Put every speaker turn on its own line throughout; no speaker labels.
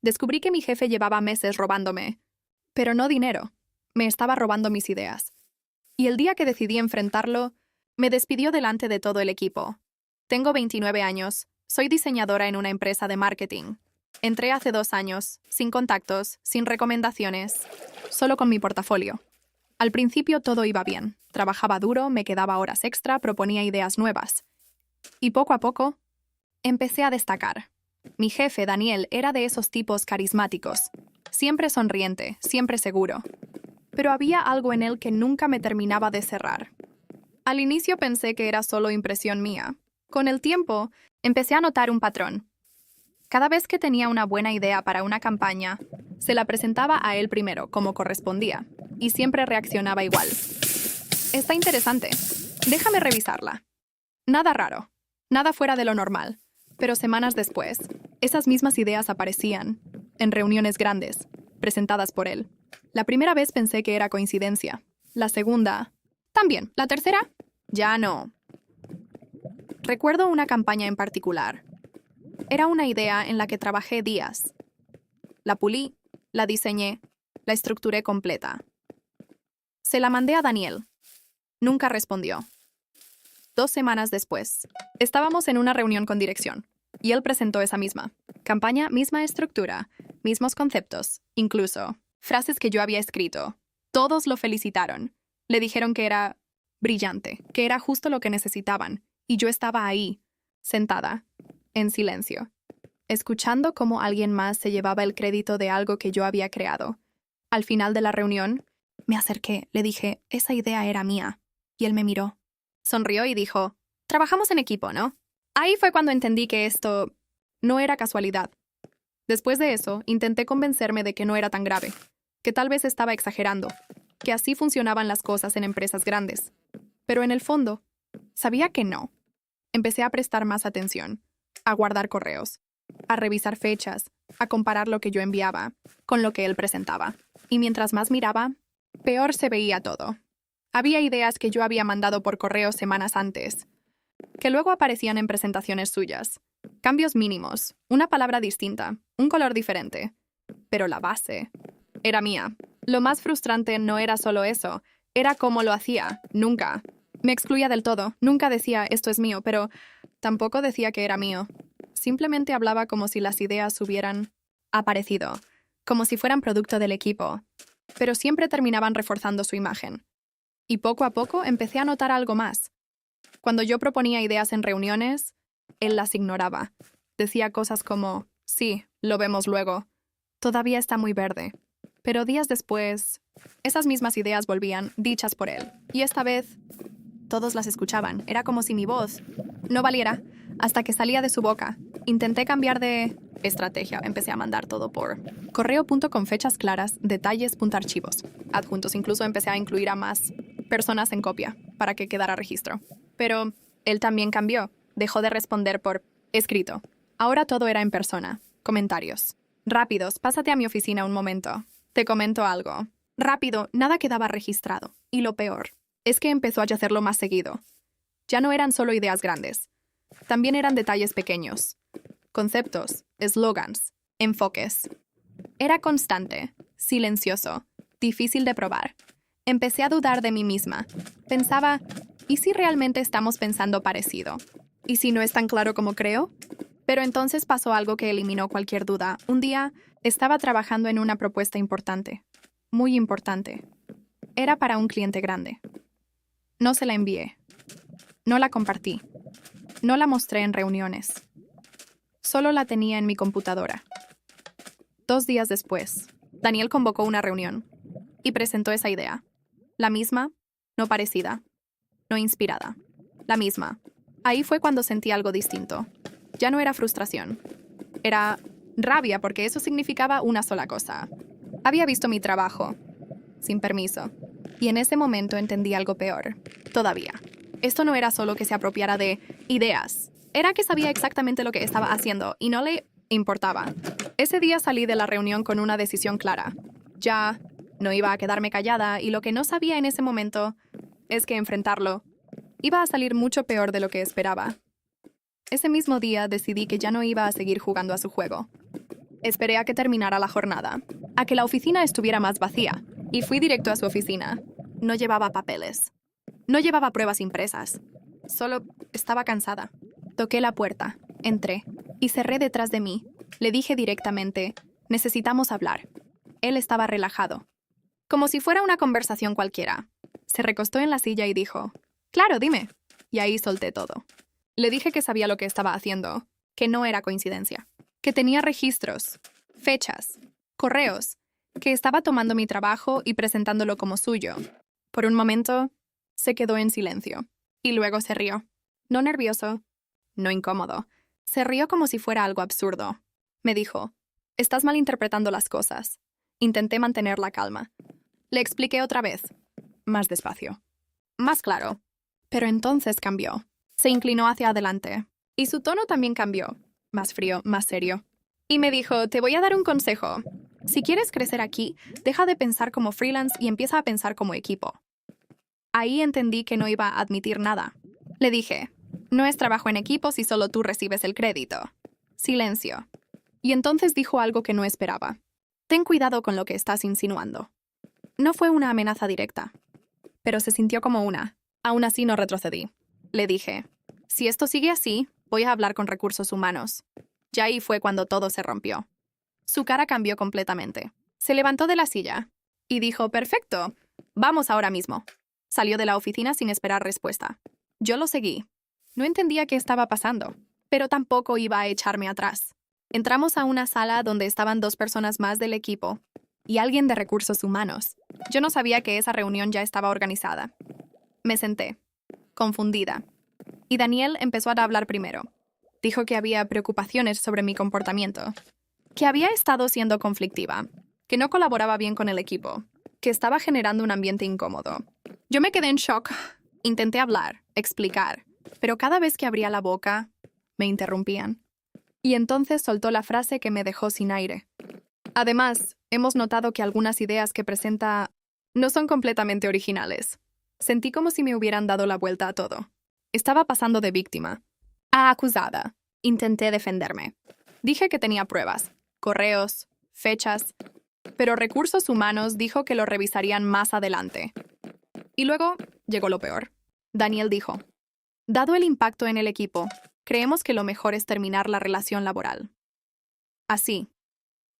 Descubrí que mi jefe llevaba meses robándome. Pero no dinero. Me estaba robando mis ideas. Y el día que decidí enfrentarlo, me despidió delante de todo el equipo. Tengo 29 años. Soy diseñadora en una empresa de marketing. Entré hace 2 años, sin contactos, sin recomendaciones, solo con mi portafolio. Al principio todo iba bien. Trabajaba duro, me quedaba horas extra, proponía ideas nuevas. Y poco a poco, empecé a destacar. Mi jefe, Daniel, era de esos tipos carismáticos. Siempre sonriente, siempre seguro. Pero había algo en él que nunca me terminaba de cerrar. Al inicio pensé que era solo impresión mía. Con el tiempo, empecé a notar un patrón. Cada vez que tenía una buena idea para una campaña, se la presentaba a él primero, como correspondía, y siempre reaccionaba igual. Está interesante. Déjame revisarla. Nada raro, nada fuera de lo normal. Pero semanas después, esas mismas ideas aparecían, en reuniones grandes, presentadas por él. La primera vez pensé que era coincidencia. La segunda, también. La tercera, ya no. Recuerdo una campaña en particular. Era una idea en la que trabajé días. La pulí, la diseñé, la estructuré completa. Se la mandé a Daniel. Nunca respondió. 2 semanas después, estábamos en una reunión con dirección, y él presentó esa misma campaña, misma estructura, mismos conceptos, incluso frases que yo había escrito. Todos lo felicitaron. Le dijeron que era brillante, que era justo lo que necesitaban, y yo estaba ahí, sentada, en silencio, escuchando cómo alguien más se llevaba el crédito de algo que yo había creado. Al final de la reunión, me acerqué, le dije, esa idea era mía, y él me miró. Sonrió y dijo, trabajamos en equipo, ¿no? Ahí fue cuando entendí que esto no era casualidad. Después de eso, intenté convencerme de que no era tan grave, que tal vez estaba exagerando, que así funcionaban las cosas en empresas grandes. Pero en el fondo, sabía que no. Empecé a prestar más atención, a guardar correos, a revisar fechas, a comparar lo que yo enviaba con lo que él presentaba. Y mientras más miraba, peor se veía todo. Había ideas que yo había mandado por correo semanas antes, que luego aparecían en presentaciones suyas. Cambios mínimos, una palabra distinta, un color diferente. Pero la base era mía. Lo más frustrante no era solo eso, era cómo lo hacía. Nunca me excluía del todo, nunca decía esto es mío, pero tampoco decía que era mío. Simplemente hablaba como si las ideas hubieran aparecido, como si fueran producto del equipo, pero siempre terminaban reforzando su imagen. Y poco a poco empecé a notar algo más. Cuando yo proponía ideas en reuniones, él las ignoraba. Decía cosas como, sí, lo vemos luego. Todavía está muy verde. Pero días después, esas mismas ideas volvían, dichas por él. Y esta vez, todos las escuchaban. Era como si mi voz no valiera hasta que salía de su boca. Intenté cambiar de estrategia. Empecé a mandar todo por correo con fechas claras, detalles.archivos, adjuntos. Incluso empecé a incluir a más personas en copia para que quedara registro. Pero él también cambió. Dejó de responder por escrito. Ahora todo era en persona. Comentarios. Rápidos, pásate a mi oficina un momento. Te comento algo. Rápido, nada quedaba registrado. Y lo peor es que empezó a hacerlo más seguido. Ya no eran solo ideas grandes. También eran detalles pequeños. Conceptos, eslogans, enfoques. Era constante, silencioso, difícil de probar. Empecé a dudar de mí misma. Pensaba, ¿y si realmente estamos pensando parecido? ¿Y si no es tan claro como creo? Pero entonces pasó algo que eliminó cualquier duda. Un día estaba trabajando en una propuesta importante, muy importante. Era para un cliente grande. No se la envié. No la compartí. No la mostré en reuniones. Solo la tenía en mi computadora. 2 días después, Daniel convocó una reunión y presentó esa idea. La misma, no parecida, no inspirada. La misma. Ahí fue cuando sentí algo distinto. Ya no era frustración. Era rabia porque eso significaba una sola cosa. Había visto mi trabajo, sin permiso. Y en ese momento entendí algo peor. Todavía. Esto no era solo que se apropiara de ideas. Era que sabía exactamente lo que estaba haciendo y no le importaba. Ese día salí de la reunión con una decisión clara. Ya no iba a quedarme callada y lo que no sabía en ese momento es que enfrentarlo iba a salir mucho peor de lo que esperaba. Ese mismo día decidí que ya no iba a seguir jugando a su juego. Esperé a que terminara la jornada, a que la oficina estuviera más vacía, y fui directo a su oficina. No llevaba papeles. No llevaba pruebas impresas. Solo estaba cansada. Toqué la puerta, entré, y cerré detrás de mí. Le dije directamente, necesitamos hablar. Él estaba relajado, como si fuera una conversación cualquiera. Se recostó en la silla y dijo, claro, dime. Y ahí solté todo. Le dije que sabía lo que estaba haciendo, que no era coincidencia, que tenía registros, fechas, correos, que estaba tomando mi trabajo y presentándolo como suyo. Por un momento, se quedó en silencio, y luego se rió. No nervioso, no incómodo. Se rió como si fuera algo absurdo. Me dijo, estás malinterpretando las cosas. Intenté mantener la calma. Le expliqué otra vez, más despacio, más claro. Pero entonces cambió. Se inclinó hacia adelante. Y su tono también cambió, más frío, más serio. Y me dijo, te voy a dar un consejo. Si quieres crecer aquí, deja de pensar como freelance y empieza a pensar como equipo. Ahí entendí que no iba a admitir nada. Le dije, no es trabajo en equipo si solo tú recibes el crédito. Silencio. Y entonces dijo algo que no esperaba. Ten cuidado con lo que estás insinuando. No fue una amenaza directa, pero se sintió como una. Aún así no retrocedí. Le dije, si esto sigue así, voy a hablar con recursos humanos. Ya ahí fue cuando todo se rompió. Su cara cambió completamente. Se levantó de la silla y dijo, perfecto, vamos ahora mismo. Salió de la oficina sin esperar respuesta. Yo lo seguí. No entendía qué estaba pasando, pero tampoco iba a echarme atrás. Entramos a una sala donde estaban 2 personas más del equipo y alguien de recursos humanos. Yo no sabía que esa reunión ya estaba organizada. Me senté, confundida, y Daniel empezó a hablar primero. Dijo que había preocupaciones sobre mi comportamiento, que había estado siendo conflictiva, que no colaboraba bien con el equipo, que estaba generando un ambiente incómodo. Yo me quedé en shock. Intenté hablar, explicar, pero cada vez que abría la boca, me interrumpían. Y entonces soltó la frase que me dejó sin aire. Además, hemos notado que algunas ideas que presenta no son completamente originales. Sentí como si me hubieran dado la vuelta a todo. Estaba pasando de víctima a acusada. Intenté defenderme. Dije que tenía pruebas, correos, fechas, pero Recursos Humanos dijo que lo revisarían más adelante. Y luego llegó lo peor. Daniel dijo, dado el impacto en el equipo, creemos que lo mejor es terminar la relación laboral. Así,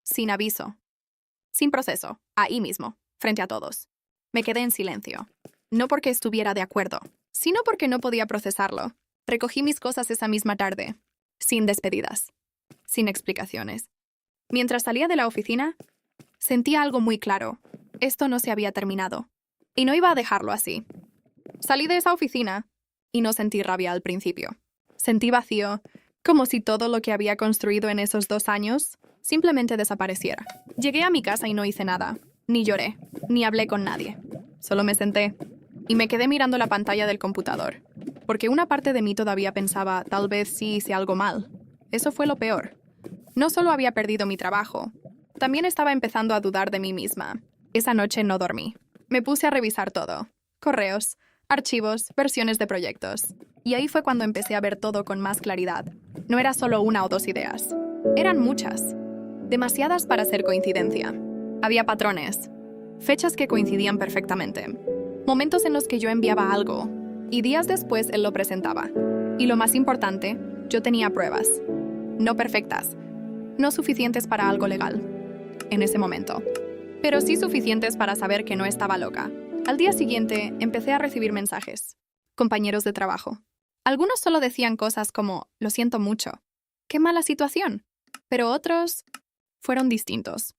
sin aviso, sin proceso, ahí mismo, frente a todos. Me quedé en silencio. No porque estuviera de acuerdo, sino porque no podía procesarlo. Recogí mis cosas esa misma tarde, sin despedidas, sin explicaciones. Mientras salía de la oficina, sentía algo muy claro. Esto no se había terminado. Y no iba a dejarlo así. Salí de esa oficina y no sentí rabia al principio. Sentí vacío, como si todo lo que había construido en esos 2 años simplemente desapareciera. Llegué a mi casa y no hice nada. Ni lloré, ni hablé con nadie. Solo me senté y me quedé mirando la pantalla del computador, porque una parte de mí todavía pensaba, tal vez sí hice algo mal. Eso fue lo peor. No solo había perdido mi trabajo, también estaba empezando a dudar de mí misma. Esa noche no dormí. Me puse a revisar todo. Correos, archivos, versiones de proyectos. Y ahí fue cuando empecé a ver todo con más claridad. No era solo 1 o 2 ideas. Eran muchas. Demasiadas para ser coincidencia. Había patrones. Fechas que coincidían perfectamente. Momentos en los que yo enviaba algo, y días después él lo presentaba. Y lo más importante, yo tenía pruebas. No perfectas. No suficientes para algo legal. En ese momento. Pero sí suficientes para saber que no estaba loca. Al día siguiente, empecé a recibir mensajes. Compañeros de trabajo. Algunos solo decían cosas como, lo siento mucho. ¡Qué mala situación! Pero otros fueron distintos.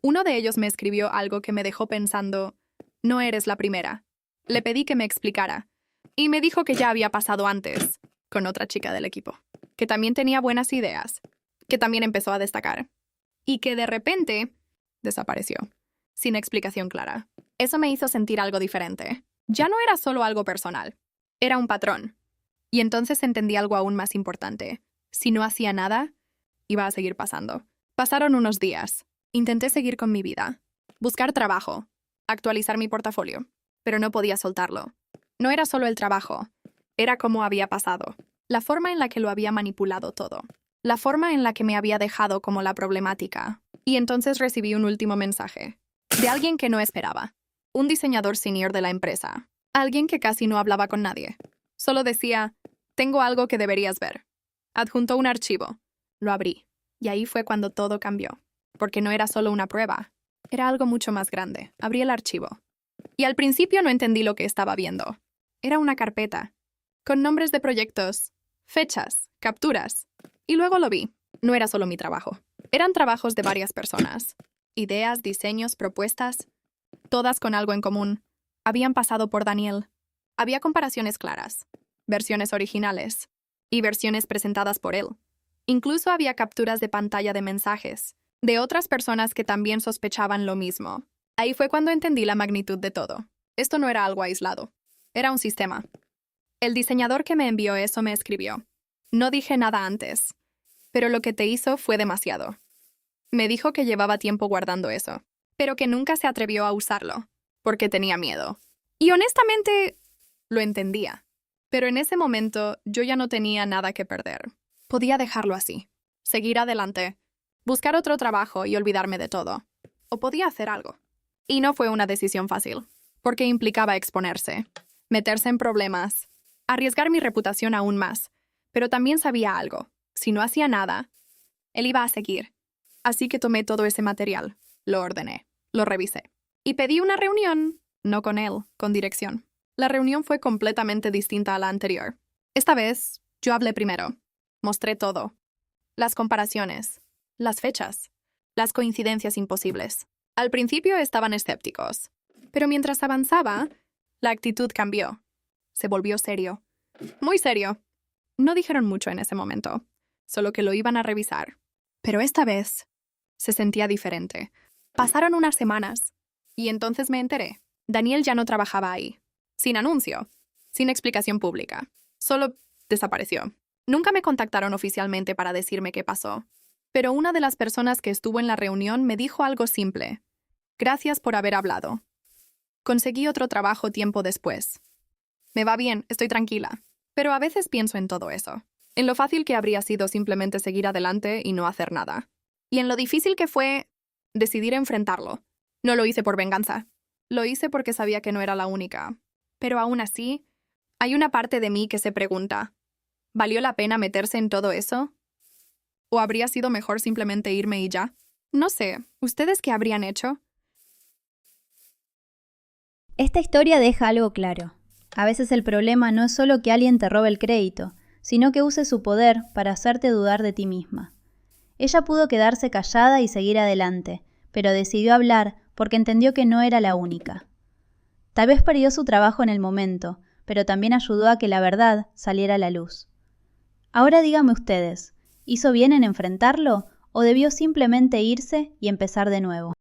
Uno de ellos me escribió algo que me dejó pensando, no eres la primera. Le pedí que me explicara. Y me dijo que ya había pasado antes, con otra chica del equipo, que también tenía buenas ideas, que también empezó a destacar. Y que de repente desapareció, sin explicación clara. Eso me hizo sentir algo diferente. Ya no era solo algo personal, era un patrón. Y entonces entendí algo aún más importante. Si no hacía nada, iba a seguir pasando. Pasaron unos días. Intenté seguir con mi vida, buscar trabajo, actualizar mi portafolio, pero no podía soltarlo. No era solo el trabajo, era cómo había pasado, la forma en la que lo había manipulado todo. la forma en la que me había dejado como la problemática. Y entonces recibí un último mensaje, de alguien que no esperaba, un diseñador senior de la empresa, alguien que casi no hablaba con nadie. Solo decía, tengo algo que deberías ver. Adjuntó un archivo. Lo abrí, y ahí fue cuando todo cambió, porque no era solo una prueba, era algo mucho más grande. Abrí el archivo. Y al principio no entendí lo que estaba viendo. Era una carpeta, con nombres de proyectos, fechas, capturas. Y luego lo vi. No era solo mi trabajo. Eran trabajos de varias personas. Ideas, diseños, propuestas, todas con algo en común. Habían pasado por Daniel. Había comparaciones claras, versiones originales y versiones presentadas por él. Incluso había capturas de pantalla de mensajes, de otras personas que también sospechaban lo mismo. Ahí fue cuando entendí la magnitud de todo. Esto no era algo aislado. Era un sistema. El diseñador que me envió eso me escribió. No dije nada antes, pero lo que te hizo fue demasiado. Me dijo que llevaba tiempo guardando eso, pero que nunca se atrevió a usarlo, porque tenía miedo. Y honestamente, lo entendía. Pero en ese momento yo ya no tenía nada que perder. Podía dejarlo así, seguir adelante, buscar otro trabajo y olvidarme de todo. O podía hacer algo. Y no fue una decisión fácil, porque implicaba exponerse, meterse en problemas, arriesgar mi reputación aún más. Pero también sabía algo. Si no hacía nada, él iba a seguir. Así que tomé todo ese material, lo ordené, lo revisé. Y pedí una reunión, no con él, con dirección. La reunión fue completamente distinta a la anterior. Esta vez, yo hablé primero. Mostré todo. Las comparaciones, las fechas, las coincidencias imposibles. Al principio estaban escépticos, pero mientras avanzaba, la actitud cambió. Se volvió serio. Muy serio. No dijeron mucho en ese momento, solo que lo iban a revisar. Pero esta vez, se sentía diferente. Pasaron unas semanas, y entonces me enteré. Daniel ya no trabajaba ahí. Sin anuncio, sin explicación pública. Solo desapareció. Nunca me contactaron oficialmente para decirme qué pasó. Pero una de las personas que estuvo en la reunión me dijo algo simple. Gracias por haber hablado. Conseguí otro trabajo tiempo después. Me va bien, estoy tranquila. Pero a veces pienso en todo eso. En lo fácil que habría sido simplemente seguir adelante y no hacer nada. Y en lo difícil que fue decidir enfrentarlo. No lo hice por venganza. Lo hice porque sabía que no era la única. Pero aún así, hay una parte de mí que se pregunta, ¿valió la pena meterse en todo eso? ¿O habría sido mejor simplemente irme y ya? No sé, ¿ustedes qué habrían hecho?
Esta historia deja algo claro. A veces el problema no es solo que alguien te robe el crédito, sino que use su poder para hacerte dudar de ti misma. Ella pudo quedarse callada y seguir adelante, pero decidió hablar porque entendió que no era la única. Tal vez perdió su trabajo en el momento, pero también ayudó a que la verdad saliera a la luz. Ahora díganme ustedes, ¿hizo bien en enfrentarlo o debió simplemente irse y empezar de nuevo?